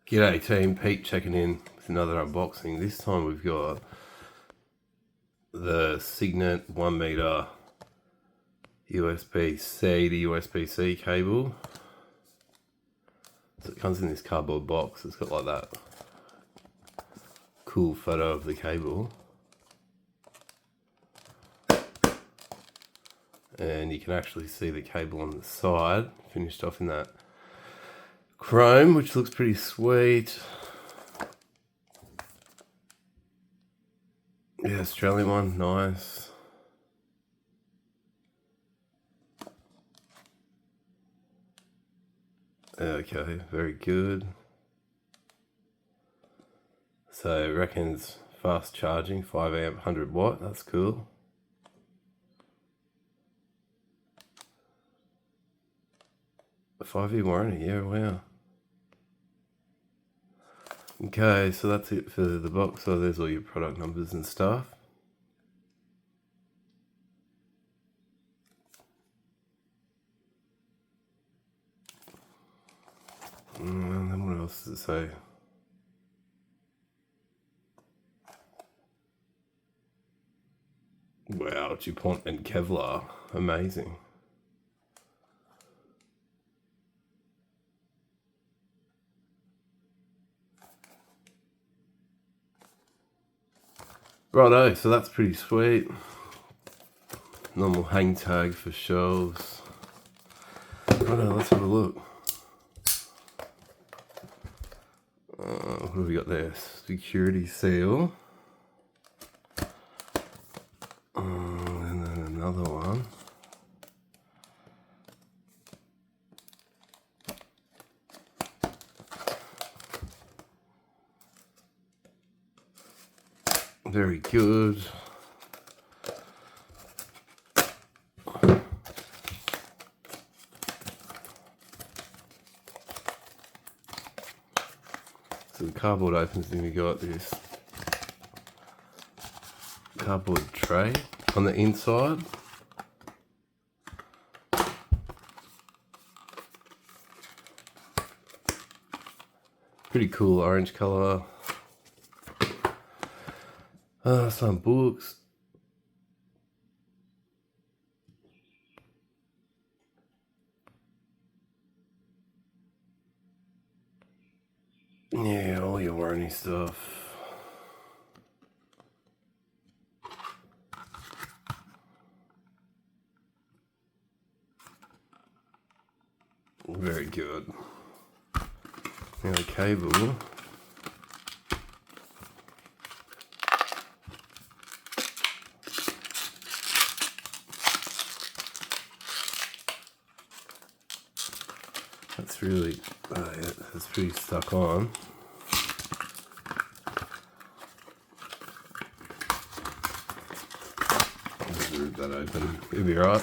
G'day team, Pete checking in with another unboxing. This time we've got the Cygnett 1 meter USB-C to USB-C cable. So it comes in this cardboard box. It's got like that cool photo of the cable. And you can actually see the cable on the side, finished off in that chrome, which looks pretty sweet. Yeah, Australian one, nice. Okay, very good. So reckons fast charging, 5 amp, 100 watt, that's cool. A 5-year warranty, yeah, wow. Okay, so that's it for the box. So there's all your product numbers and stuff. And then what else does it say? Wow, DuPont and Kevlar, amazing. Righto, so that's pretty sweet. Normal hang tag for shelves. Righto, let's have a look. What have we got there? Security seal. And then another one. Very good. So the cardboard opens and we got this cardboard tray on the inside. Pretty cool orange color. Some books. Yeah, all your warranty stuff. Very good. Now the cable. That's really, yeah, that's pretty stuck on. I'll just rip that open. It'll be right.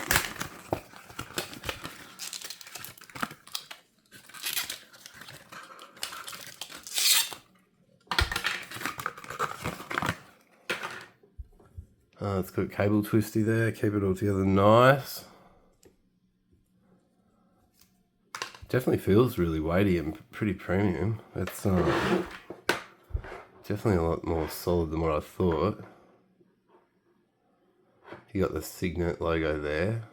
It's got cable twisty there, keep it all together nice. Definitely feels really weighty and pretty premium. It's definitely a lot more solid than what I thought. You got the Cygnett logo there,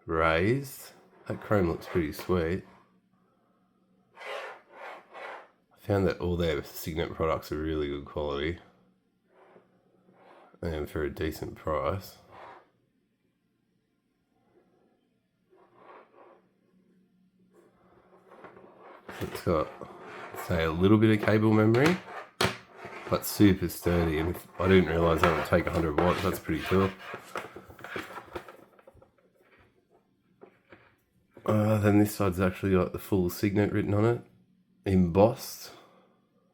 raised. That chrome looks pretty sweet. I found that all their Cygnett products are really good quality and for a decent price. It's got, say, a little bit of cable memory, but super sturdy, and I didn't realise that would take 100 watts, that's pretty cool. Then this side's actually got the full Cygnett written on it, embossed,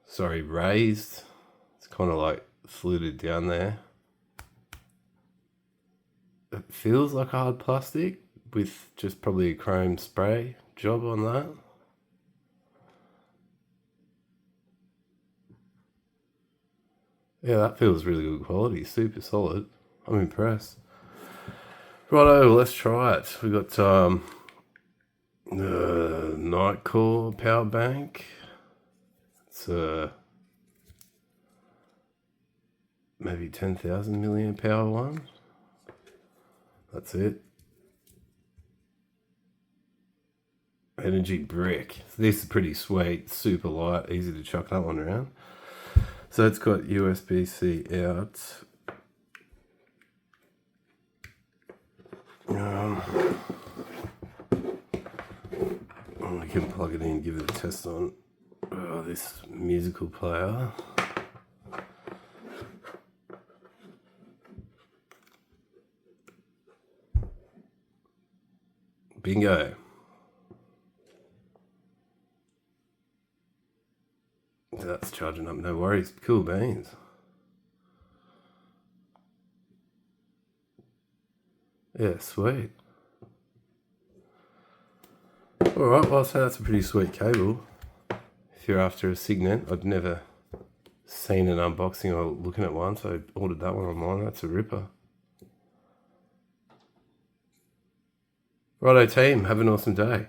sorry, raised. It's kind of like fluted down there. It feels like a hard plastic with just probably a chrome spray job on that. Yeah, that feels really good quality, super solid. I'm impressed. Righto, let's try it. We got the Nightcore power bank. It's maybe 10,000 milliamp hour one. That's it. Energy brick. So this is pretty sweet, super light, easy to chuck that one around. So it's got USB-C out. I can plug it in, give it a test on this musical player. Bingo. That's charging up, no worries. Cool beans. Yeah, sweet. Alright, well, so that's a pretty sweet cable. If you're after a Cygnett, I'd never seen an unboxing or looking at one, so I ordered that one online. That's a ripper. Righto team, have an awesome day.